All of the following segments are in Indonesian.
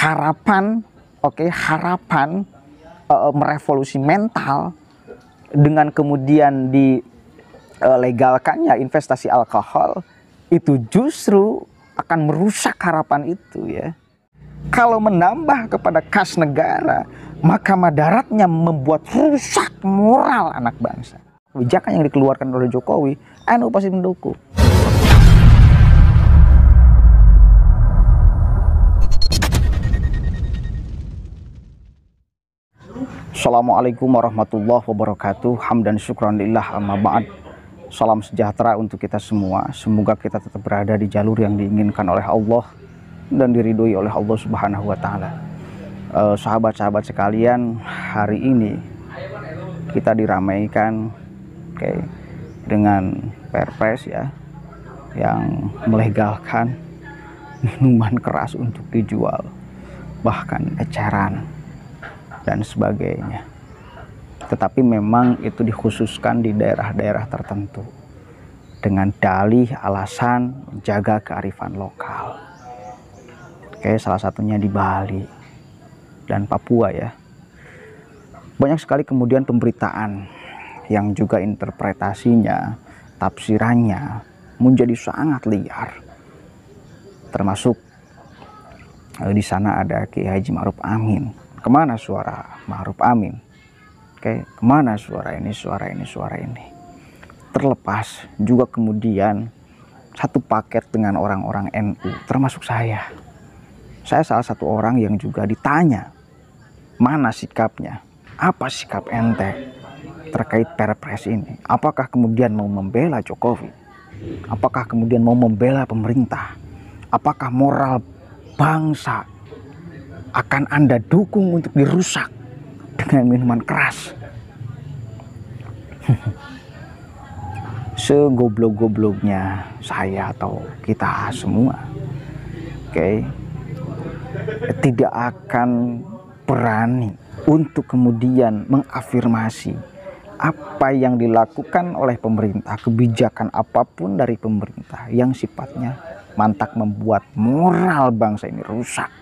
harapan, harapan merevolusi mental dengan kemudian dilegalkannya investasi alkohol, itu justru akan merusak harapan itu ya. Kalau menambah kepada kas negara, maka madaratnya membuat rusak moral anak bangsa. Kebijakan yang dikeluarkan oleh Jokowi, NU pasti mendukung. Assalamualaikum warahmatullahi wabarakatuh. Hamdan syukran lillah, amma ba'd. Salam sejahtera untuk kita semua. Semoga kita tetap berada di jalur yang diinginkan oleh Allah dan diridhoi oleh Allah Subhanahu wa taala. Sahabat-sahabat sekalian, hari ini kita diramaikan dengan Perpres ya, yang melegalkan minuman keras untuk dijual, bahkan eceran dan sebagainya. Tetapi memang itu dikhususkan di daerah-daerah tertentu dengan dalih alasan menjaga kearifan lokal. Salah satunya di Bali dan Papua ya. Banyak sekali kemudian pemberitaan yang juga interpretasinya, tafsirannya menjadi sangat liar. Termasuk di sana ada Kiai Haji Ma'ruf Amin. Kemana suara Ma'ruf Amin? Kemana suara ini, suara ini, suara ini? Terlepas juga kemudian satu paket dengan orang-orang NU, termasuk saya. Saya salah satu orang yang juga ditanya, mana sikapnya? Apa sikap ente terkait Perpres ini? Apakah kemudian mau membela Jokowi? Apakah kemudian mau membela pemerintah? Apakah moral bangsa akan Anda dukung untuk dirusak dengan minuman keras? Segoblok-gobloknya saya atau kita semua, tidak akan berani untuk kemudian mengafirmasi apa yang dilakukan oleh pemerintah, kebijakan apapun dari pemerintah yang sifatnya mantak membuat moral bangsa ini rusak.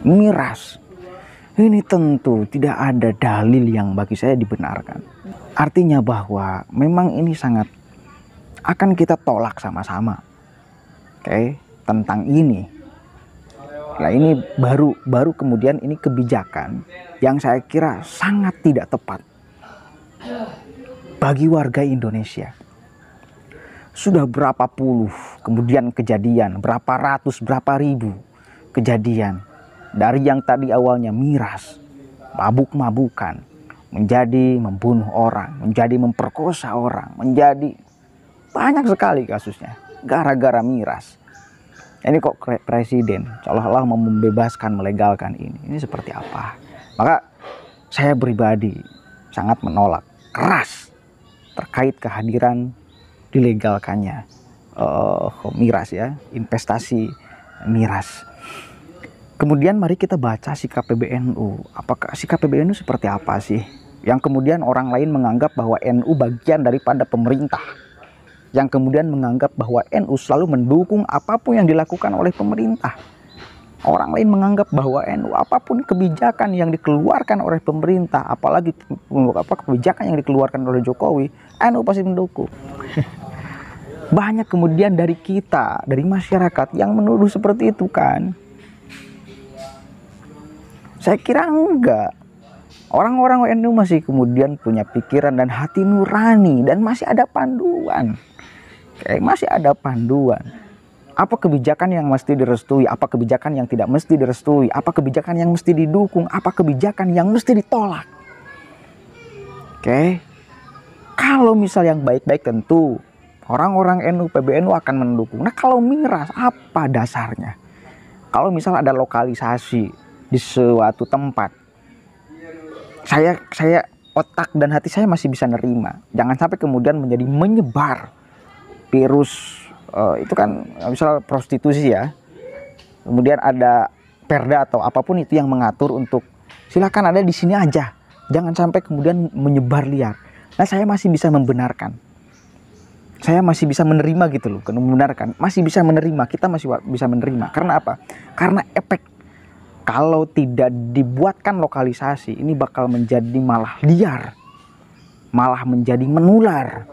Miras. Ini tentu tidak ada dalil yang bagi saya dibenarkan. Artinya bahwa memang ini sangat akan kita tolak sama-sama. Tentang ini. Nah, ini baru kemudian ini kebijakan yang saya kira sangat tidak tepat bagi warga Indonesia. Sudah berapa puluh kemudian kejadian, berapa ratus, berapa ribu kejadian dari yang tadi awalnya miras, mabuk-mabukan, menjadi membunuh orang, menjadi memperkosa orang, menjadi banyak sekali kasusnya gara-gara miras. Ini kok presiden seolah-olah mau membebaskan, melegalkan ini. Ini seperti apa? Maka saya pribadi sangat menolak keras terkait kehadiran dilegalkannya miras ya, investasi miras. Kemudian mari kita baca sikap PBNU. Apakah sikap PBNU seperti apa sih? Yang kemudian orang lain menganggap bahwa NU bagian daripada pemerintah. Yang kemudian menganggap bahwa NU selalu mendukung apapun yang dilakukan oleh pemerintah. Orang lain menganggap bahwa NU apapun kebijakan yang dikeluarkan oleh pemerintah, apalagi kebijakan yang dikeluarkan oleh Jokowi, NU pasti mendukung. Banyak kemudian dari kita, dari masyarakat yang menuduh seperti itu kan. Saya kira enggak. Orang-orang NU masih kemudian punya pikiran dan hati nurani dan masih ada panduan. Masih ada panduan. Apa kebijakan yang mesti direstui, apa kebijakan yang tidak mesti direstui, apa kebijakan yang mesti didukung, apa kebijakan yang mesti ditolak. Kalau misal yang baik-baik tentu orang-orang NU, PBNU akan mendukung. Nah, kalau miras apa dasarnya? Kalau misal ada lokalisasi di suatu tempat, saya otak dan hati saya masih bisa nerima. Jangan sampai kemudian menjadi menyebar virus itu kan misal prostitusi ya. Kemudian ada perda atau apapun itu yang mengatur untuk silakan ada di sini aja. Jangan sampai kemudian menyebar liar. Nah, saya masih bisa membenarkan. saya masih bisa menerima gitu loh, membenarkan, masih bisa menerima, kita masih bisa menerima. Karena apa? Karena efek kalau tidak dibuatkan lokalisasi, ini bakal menjadi malah liar, malah menjadi menular.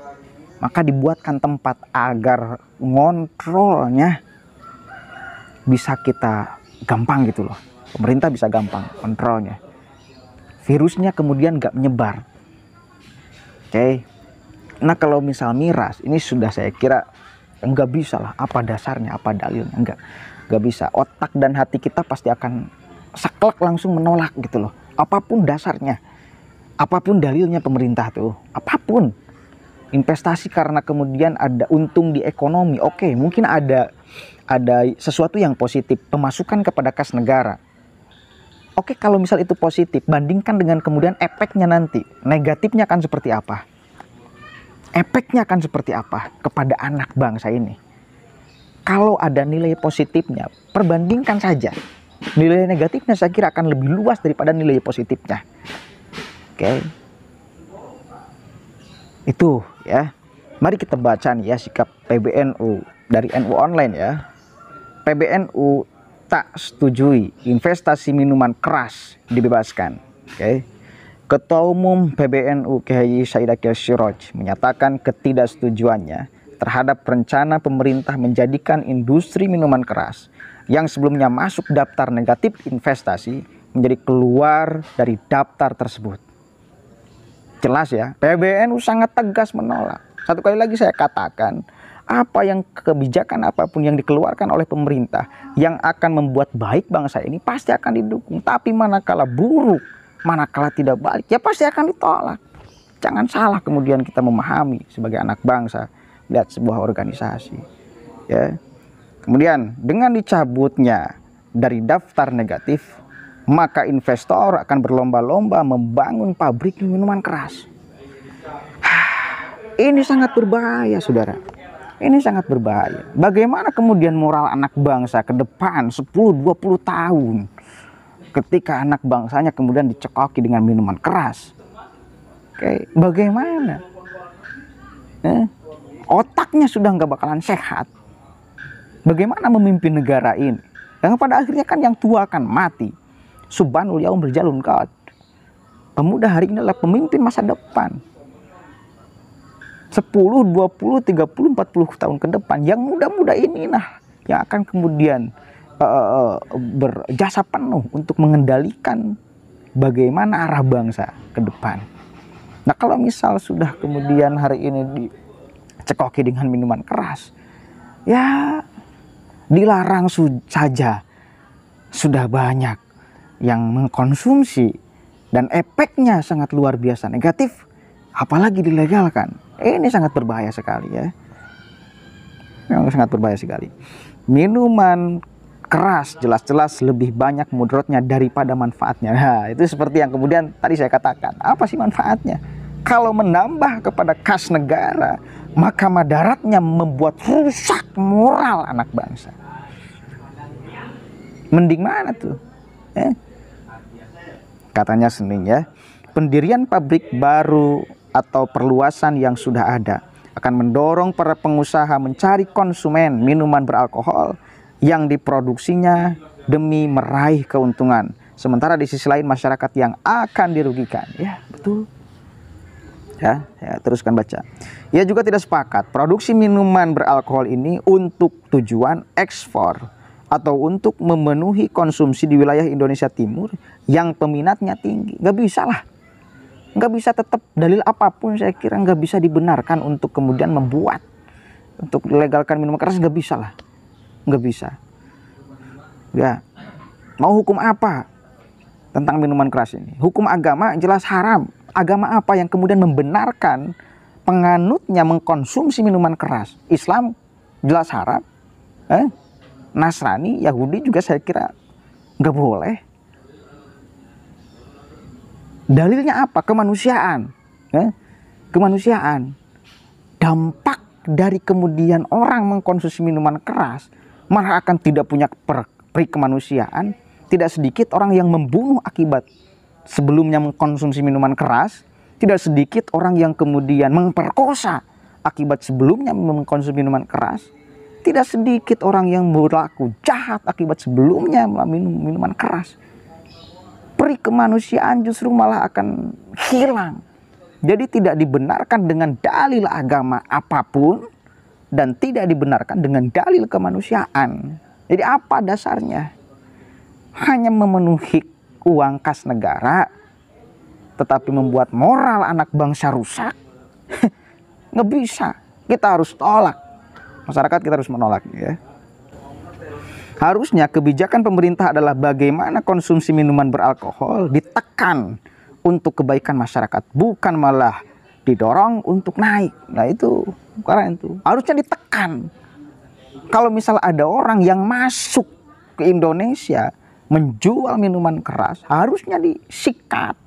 Maka dibuatkan tempat agar ngontrolnya bisa kita gampang gitu loh. Pemerintah bisa gampang kontrolnya. Virusnya kemudian gak menyebar. Oke. Nah kalau misal miras, ini sudah saya kira enggak bisa lah. Apa dasarnya, apa dalilnya? Enggak bisa. Otak dan hati kita pasti akan saklek langsung menolak gitu loh. Apapun dasarnya, apapun dalilnya pemerintah tuh, apapun. Investasi karena kemudian ada untung di ekonomi. Oke, mungkin ada sesuatu yang positif, pemasukan kepada kas negara. Oke, kalau misal itu positif, bandingkan dengan kemudian efeknya nanti. Negatifnya akan seperti apa? Efeknya akan seperti apa kepada anak bangsa ini? Kalau ada nilai positifnya, perbandingkan saja. Nilai negatifnya saya kira akan lebih luas daripada nilai positifnya. Oke. Itu ya. Mari kita baca nih ya sikap PBNU dari NU Online ya. PBNU tak setujui investasi minuman keras dibebaskan. Oke. Ketua Umum PBNU Kyai Said Akil Siraj menyatakan ketidaksetujuannya terhadap rencana pemerintah menjadikan industri minuman keras yang sebelumnya masuk daftar negatif investasi menjadi keluar dari daftar tersebut. Jelas ya, PBNU sangat tegas menolak. Satu kali lagi saya katakan, apa yang kebijakan apapun yang dikeluarkan oleh pemerintah yang akan membuat baik bangsa ini pasti akan didukung. Tapi manakala buruk, manakala tidak baik, ya pasti akan ditolak. Jangan salah kemudian kita memahami sebagai anak bangsa lihat sebuah organisasi. Ya. Kemudian dengan dicabutnya dari daftar negatif, maka investor akan berlomba-lomba membangun pabrik minuman keras. Ini sangat berbahaya, saudara. Ini sangat berbahaya. Bagaimana kemudian moral anak bangsa ke depan 10-20 tahun ketika anak bangsanya kemudian dicekoki dengan minuman keras? Oke, bagaimana? Otaknya sudah nggak bakalan sehat. Bagaimana memimpin negara ini? Yang pada akhirnya kan yang tua akan mati. Subhanul yaum berjalun qad. Pemuda hari ini adalah pemimpin masa depan. 10, 20, 30, 40 tahun ke depan. Yang muda-muda ini yang akan kemudian berjasa penuh untuk mengendalikan bagaimana arah bangsa ke depan. Nah kalau misal sudah kemudian hari ini dicekoki dengan minuman keras, ya dilarang saja sudah banyak yang mengkonsumsi dan efeknya sangat luar biasa negatif, apalagi dilegalkan. Ini sangat berbahaya sekali ya. Yang sangat berbahaya sekali. Minuman keras jelas-jelas lebih banyak mudaratnya daripada manfaatnya. Nah, itu seperti yang kemudian tadi saya katakan. Apa sih manfaatnya? Kalau menambah kepada kas negara, maka madaratnya membuat rusak moral anak bangsa. Mending mana tuh? Katanya Senin ya, pendirian pabrik baru atau perluasan yang sudah ada akan mendorong para pengusaha mencari konsumen minuman beralkohol yang diproduksinya demi meraih keuntungan. Sementara di sisi lain masyarakat yang akan dirugikan. Ya, betul. Ya, teruskan baca. Ia juga tidak sepakat produksi minuman beralkohol ini untuk tujuan ekspor atau untuk memenuhi konsumsi di wilayah Indonesia Timur yang peminatnya tinggi. Nggak bisa lah. Nggak bisa, tetap dalil apapun saya kira nggak bisa dibenarkan untuk kemudian membuat, untuk legalkan minuman keras, nggak bisa lah. Nggak bisa. Ya, mau hukum apa tentang minuman keras ini? Hukum agama jelas haram. Agama apa yang kemudian membenarkan penganutnya mengkonsumsi minuman keras? Islam jelas haram. Nasrani, Yahudi juga saya kira nggak boleh. Dalilnya apa? Kemanusiaan. Kemanusiaan. Dampak dari kemudian orang mengkonsumsi minuman keras malah akan tidak punya peri kemanusiaan. Tidak sedikit orang yang membunuh akibat sebelumnya mengkonsumsi minuman keras. Tidak sedikit orang yang kemudian memperkosa akibat sebelumnya mengkonsumsi minuman keras, tidak sedikit orang yang berlaku jahat akibat sebelumnya minum minuman keras. Peri kemanusiaan justru malah akan hilang. Jadi tidak dibenarkan dengan dalil agama apapun dan tidak dibenarkan dengan dalil kemanusiaan. Jadi apa dasarnya? Hanya memenuhi uang kas negara, tetapi membuat moral anak bangsa rusak. Nggak bisa. Kita harus tolak. Masyarakat kita harus menolak, ya. Harusnya kebijakan pemerintah adalah bagaimana konsumsi minuman beralkohol ditekan untuk kebaikan masyarakat, bukan malah didorong untuk naik. Nah itu karena itu harusnya ditekan. Kalau misal ada orang yang masuk ke Indonesia menjual minuman keras, harusnya disikat,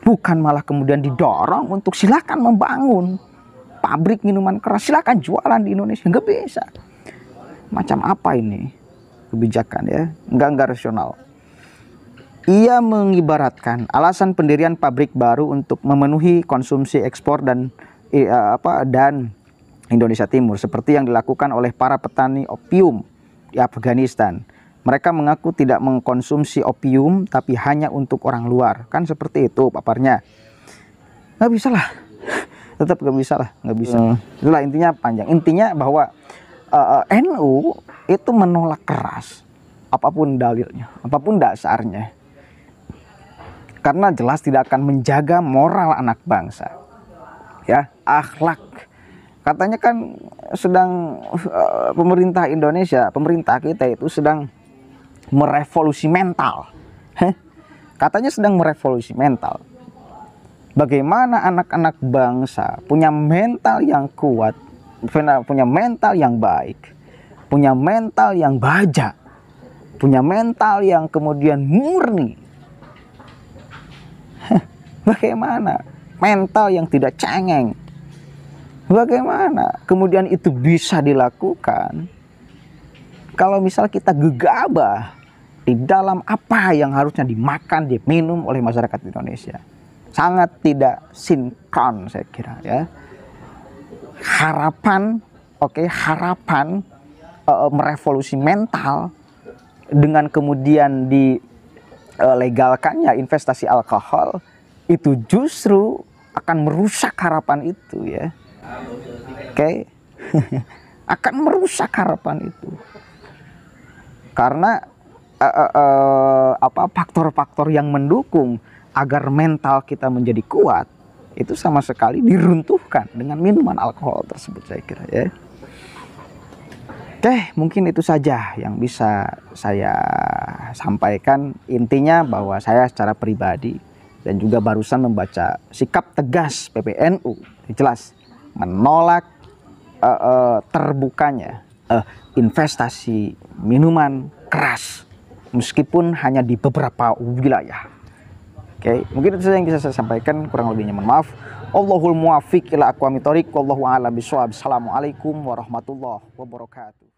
bukan malah kemudian didorong untuk silakan membangun pabrik minuman keras, silakan jualan di Indonesia. Nggak bisa. Macam apa ini kebijakan, ya? Nggak rasional. Ia mengibaratkan alasan pendirian pabrik baru untuk memenuhi konsumsi ekspor dan Indonesia Timur seperti yang dilakukan oleh para petani opium di Afghanistan. Mereka mengaku tidak mengkonsumsi opium tapi hanya untuk orang luar. Kan seperti itu paparnya. Nggak bisa lah. Tetap nggak bisa lah. Nggak bisa. Itulah intinya panjang. Intinya bahwa NU itu menolak keras apapun dalilnya, apapun dasarnya. Karena jelas tidak akan menjaga moral anak bangsa. Ya, akhlak. Katanya kan sedang pemerintah Indonesia, pemerintah kita itu sedang merevolusi mental. Katanya sedang merevolusi mental. Bagaimana anak-anak bangsa punya mental yang kuat, punya mental yang baik, punya mental yang baja, punya mental yang kemudian murni. Bagaimana mental yang tidak cengeng? Bagaimana kemudian itu bisa dilakukan kalau misal kita gegabah di dalam apa yang harusnya dimakan, diminum oleh masyarakat Indonesia? Sangat tidak sinkron saya kira, ya. Harapan merevolusi mental dengan kemudian dilegalkannya investasi alkohol itu justru akan merusak harapan itu, ya. Oke. Akan merusak harapan itu. Karena faktor-faktor yang mendukung agar mental kita menjadi kuat itu sama sekali diruntuhkan dengan minuman alkohol tersebut, saya kira, ya. Oke, mungkin itu saja yang bisa saya sampaikan. Intinya bahwa saya secara pribadi dan juga barusan membaca sikap tegas PBNU, jelas menolak terbukanya investasi minuman keras meskipun hanya di beberapa wilayah. Oke, mungkin itu saja yang bisa saya sampaikan, kurang lebihnya mohon maaf. Allahul muwaffiq ila aqwamit thoriq, wallahu a'lam bishawab. Assalamualaikum warahmatullahi wabarakatuh.